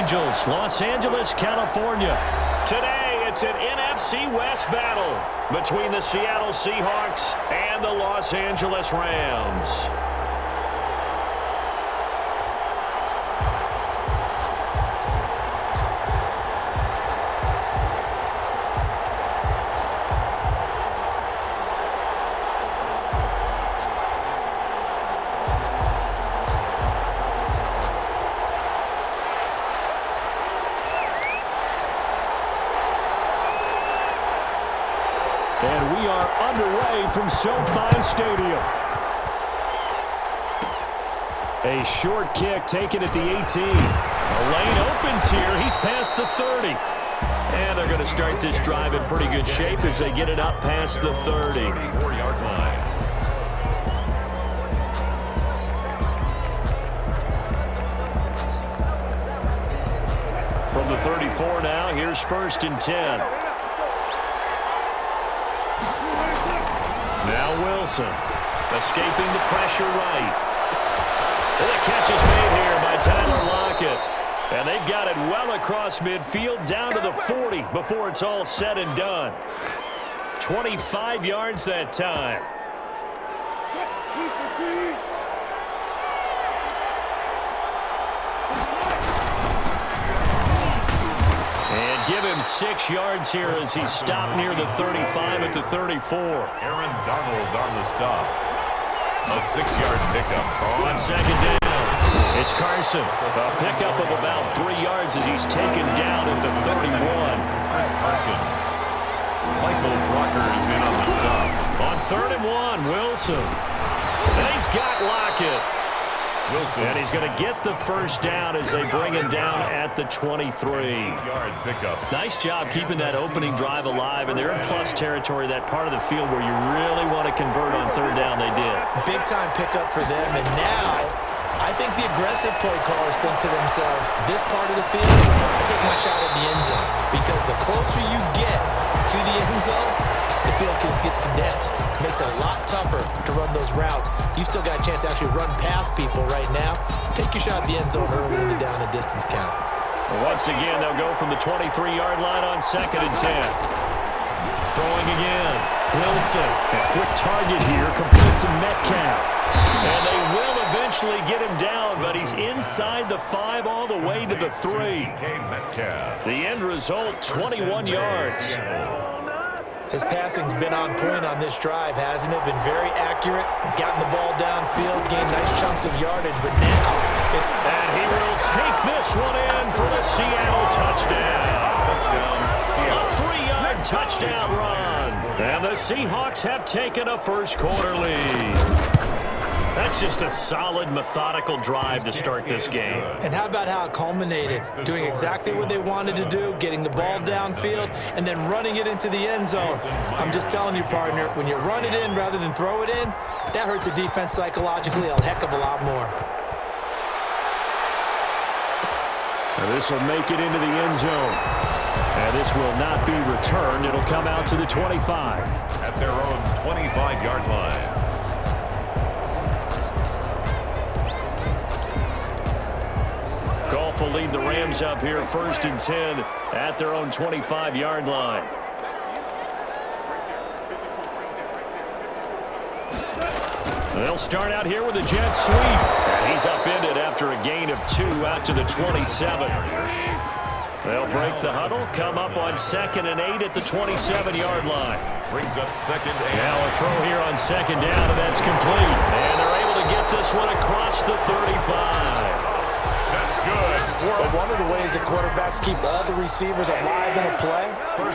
Angels, Los Angeles, California. Today, it's an NFC West battle between the Seattle Seahawks and the Los Angeles Rams. And we are underway from SoFi Stadium. A short kick taken at the 18. The lane opens here. He's past the 30. And they're going to start this drive in pretty good shape as they get it up past the 30. 34-yard line. From the 34 now, here's 1st and 10. Now Wilson, escaping the pressure right. And the catch is made here by Tyler Lockett. And they've got it well across midfield down to the 40 before it's all said and done. 25 yards that time. And give him 6 yards here as he stopped near the 35 at the 34. Aaron Donald on the stop. A 6-yard pickup. On 2nd down, it's Carson. A pickup of about 3 yards as he's taken down at the 31. Chris Carson. Michael Blocker is in on the stop. On 3rd and 1, Wilson. And he's got Lockett. Wilson. And he's going to get the 1st down as they bring him down at the 23. 8-yard pickup. Nice job keeping that opening drive alive, and they're in plus territory, that part of the field where you really want to convert on 3rd down. They did. Big-time pickup for them, and now I think the aggressive play callers think to themselves, this part of the field, I take my shot at the end zone, because the closer you get to the end zone, the field gets condensed. Makes it a lot tougher to run those routes. You still got a chance to actually run past people right now. Take your shot at the end zone early in the down and distance count. Once again, they'll go from the 23-yard line on 2nd and 10. Throwing again. Wilson. A quick target here, complete to Metcalf. And they will eventually get him down, but he's inside the 5 all the way to the 3. The end result, 21 yards. His passing's been on point on this drive, hasn't it? Been very accurate, gotten the ball downfield, gained nice chunks of yardage, but now... And he will take this one in for the Seattle touchdown. A 3-yard touchdown run. And the Seahawks have taken a first-quarter lead. That's just a solid, methodical drive to start this game. And how about how it culminated? Doing exactly what they wanted to do, getting the ball downfield, and then running it into the end zone. I'm just telling you, partner, when you run it in rather than throw it in, that hurts a defense psychologically a heck of a lot more. And this will make it into the end zone. And this will not be returned. It'll come out to the 25. At their own 25-yard line. Goff will lead the Rams up here, 1st and 10 at their own 25-yard line. They'll start out here with a jet sweep. And he's upended after a gain of 2 out to the 27. They'll break the huddle, come up on 2nd and 8 at the 27-yard line. Brings up 2nd and... Now a throw here on 2nd down, and that's complete. And they're able to get this one across the 35. That's good. But one of the ways that quarterbacks keep all the receivers alive in a play,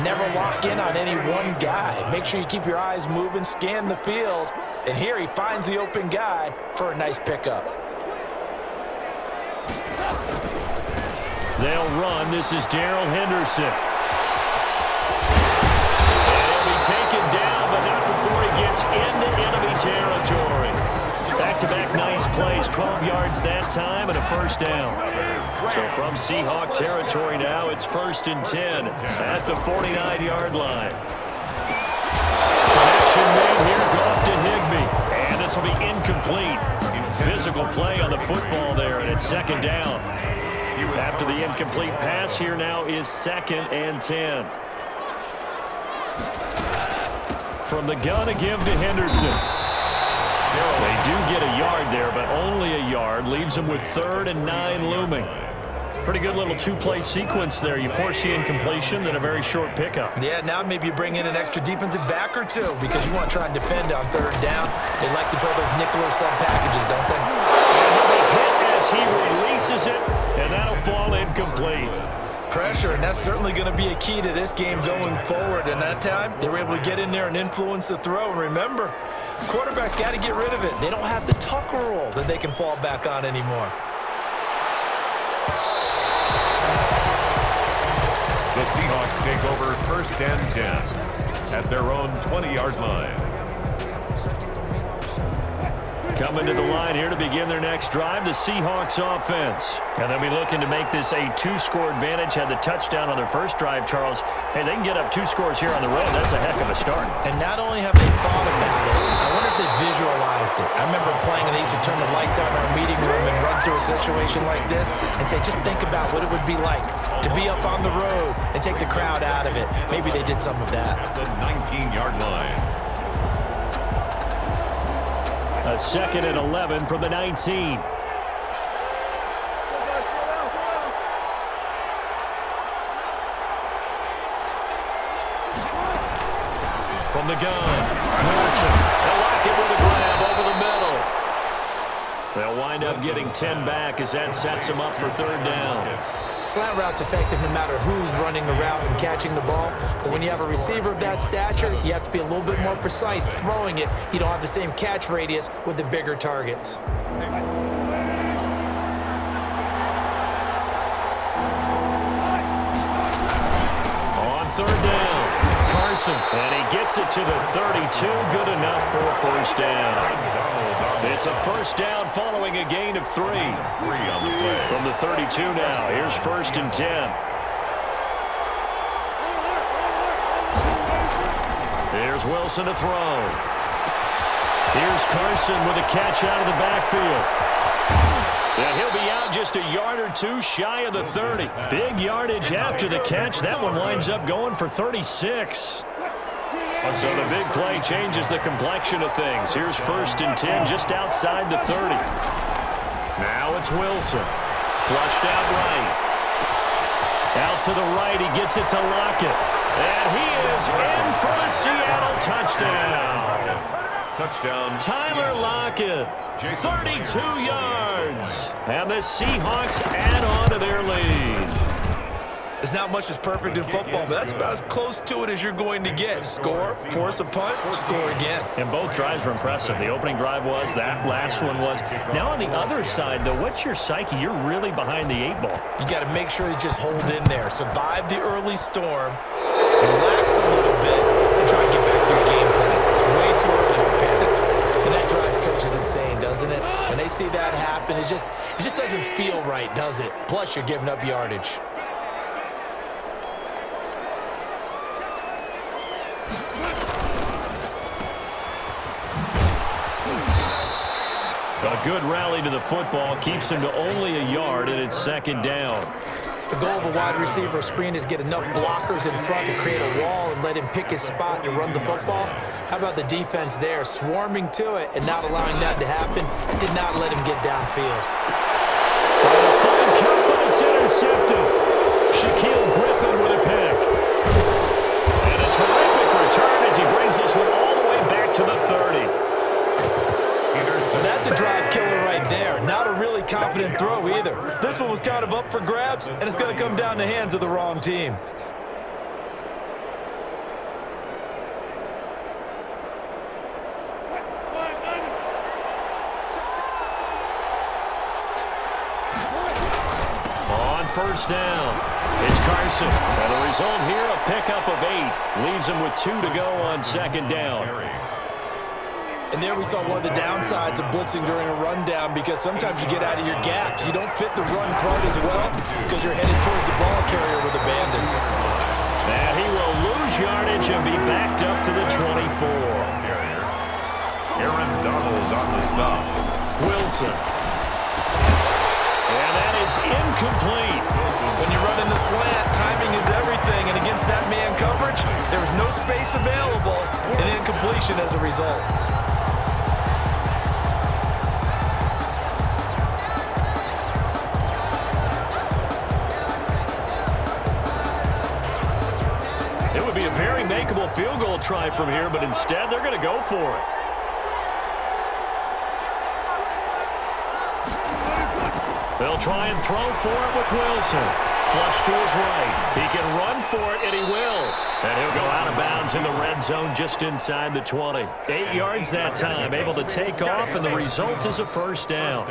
never lock in on any one guy. Make sure you keep your eyes moving, scan the field, and here he finds the open guy for a nice pickup. They'll run. This is Darrell Henderson. And he'll be taken down, but not before he gets into enemy territory. Back-to-back nice plays, 12 yards that time, and a 1st down. So from Seahawk territory now, it's 1st and 10 at the 49-yard line. Connection made here, Goff to Higbee. And this will be incomplete. Physical play on the football there, and it's 2nd down. After the incomplete pass, here now is 2nd and 10. From the gun, a give to Henderson. They do get a yard there, but only a yard. Leaves them with 3rd and 9 looming. Pretty good little two-play sequence there. You force the incompletion, then a very short pickup. Yeah, now maybe you bring in an extra defensive back or two because you want to try and defend on 3rd down. They like to play those nickel or sub packages, don't they? And he'll be hit as he releases it, and that'll fall incomplete. Pressure, and that's certainly going to be a key to this game going forward. And that time, they were able to get in there and influence the throw. And remember, quarterbacks got to get rid of it. They don't have the Tucker rule that they can fall back on anymore. The Seahawks take over 1st and 10 at their own 20-yard line. Coming to the line here to begin their next drive, the Seahawks offense. And they'll be looking to make this a 2-score advantage. Had the touchdown on their first drive, Charles. Hey, they can get up 2 scores here on the road. That's a heck of a start. And not only have they thought about it, I wonder if they visualized it. I remember playing, and they used to turn the lights on in our meeting room and run through a situation like this and say, just think about what it would be like to be up on the road and take the crowd out of it. Maybe they did some of that. At the 19-yard line. A 2nd and 11 from the 19. From the gun, Wilson. They'll lock it with a grab over the middle. They'll wind up getting 10 back as that sets them up for 3rd down. Slant route's effective no matter who's running the route and catching the ball. But when you have a receiver of that stature, you have to be a little bit more precise throwing it. You don't have the same catch radius with the bigger targets. On 3rd down, Carson. And he gets it to the 32. Good enough for a 1st down. It's a 1st down following a gain of 3. 3 on the play. From the 32 now, here's 1st and 10. Here's Wilson to throw. Here's Carson with a catch out of the backfield. Yeah, he'll be out just a yard or 2 shy of the 30. Big yardage after the catch. That one winds up going for 36. So the big play changes the complexion of things. Here's 1st and 10 just outside the 30. Now it's Wilson. Flushed out right. Out to the right. He gets it to Lockett. And he is in for the Seattle touchdown. Touchdown. Tyler Lockett. 32 yards. And the Seahawks add on to their lead. There's not much that's perfect in football, but that's about as close to it as you're going to get. Score, force a punt, score again. And both drives were impressive. The opening drive was, that last one was. Now on the other side, though, what's your psyche? You're really behind the 8 ball. You got to make sure you just hold in there. Survive the early storm, relax a little bit, and try and get back to your game plan. It's way too early for panic. And that drives coaches insane, doesn't it? When they see that happen, it just doesn't feel right, does it? Plus, you're giving up yardage. A good rally to the football keeps him to only a yard, and it's 2nd down. The goal of a wide receiver screen is get enough blockers in front to create a wall and let him pick his spot to run the football. How about the defense there, swarming to it and not allowing that to happen? Did not let him get downfield. Trying to find Cup, but it's intercepted. Shaquille Griffin with a pick. And a terrific return as he brings this one all the way back to the 30. Well, that's a drive killer right there. Not a really confident throw either. This one was kind of up for grabs, and it's going to come down the hands of the wrong team. On 1st down, it's Carson. And the result here, a pickup of 8. Leaves him with 2 to go on 2nd down. And there we saw one of the downsides of blitzing during a rundown because sometimes you get out of your gaps. You don't fit the run quite as well because you're headed towards the ball carrier with abandon. And he will lose yardage and be backed up to the 24. Aaron Donald on the stop. Wilson. And that is incomplete. When you run in the slant, timing is everything, and against that man coverage, there was no space available, and incompletion as a result. It would be a very makeable field goal try from here, but instead they're going to go for it. They'll try and throw for it with Wilson. Flush to his right. He can run for it, and he will. And he'll go out of bounds in the red zone just inside the 20. 8 yards that time, able to take off, and the result is a first down.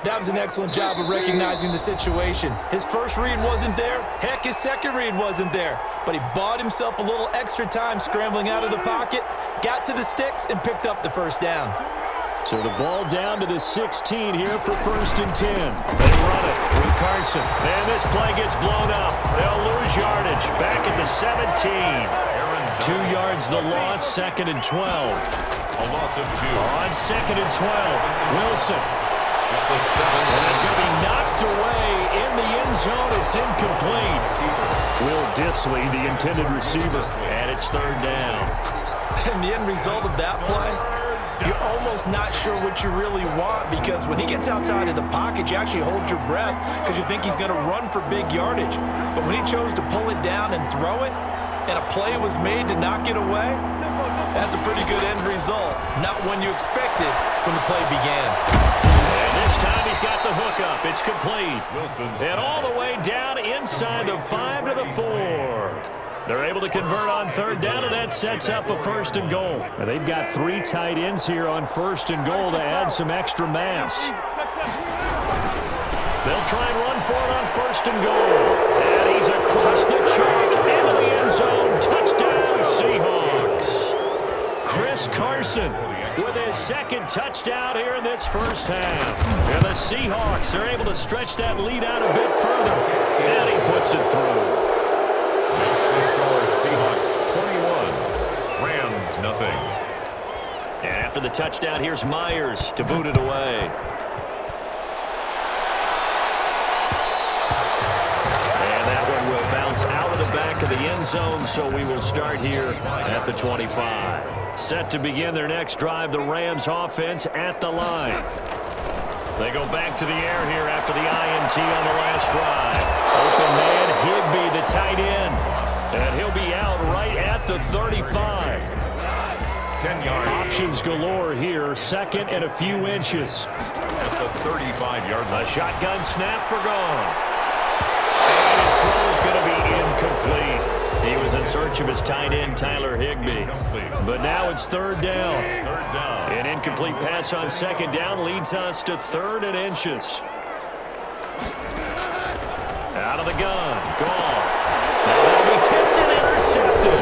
That was an excellent job of recognizing the situation. His first read wasn't there. Heck, his second read wasn't there. But he bought himself a little extra time scrambling out of the pocket, got to the sticks, and picked up the first down. So the ball down to the 16 here for 1st and 10. They run it with Carson. And this play gets blown up. They'll lose yardage. Back at the 17. 2 yards the loss, 2nd and 12. A loss of 2. On 2nd and 12, Wilson. And it's going to be knocked away in the end zone. It's incomplete. Will Disley, the intended receiver. And it's 3rd down. And the end result of that play, you're almost not sure what you really want, because when he gets outside of the pocket, you actually hold your breath because you think he's going to run for big yardage. But when he chose to pull it down and throw it, and a play was made to knock it away, that's a pretty good end result. Not one you expected when the play began. And this time he's got the hook up. It's complete. And all the way down inside the 5 to the 4. They're able to convert on 3rd down, and that sets up a 1st and goal. And they've got 3 tight ends here on 1st and goal to add some extra mass. They'll try and run for it on 1st and goal. And he's across the chalk into the end zone. Touchdown, Seahawks. Chris Carson with his 2nd touchdown here in this first half. And the Seahawks are able to stretch that lead out a bit further. And he puts it through. Makes the score Seahawks 21, Rams nothing. And after the touchdown, here's Myers to boot it away. And that one will bounce out of the back of the end zone, so we will start here at the 25. Set to begin their next drive, the Rams offense at the line. They go back to the air here after the INT on the last drive. Open man, Higbee, the tight end. And he'll be out right at the 35. 10 yards. Options galore here, 2nd and a few inches. At the 35-yard line. A shotgun snap for Goff. And his throw is going to be incomplete. He was in search of his tight end, Tyler Higbee. But now it's 3rd down. An incomplete pass on 2nd down leads us to 3rd and inches. Out of the gun, Goff. Now that'll be tipped and intercepted.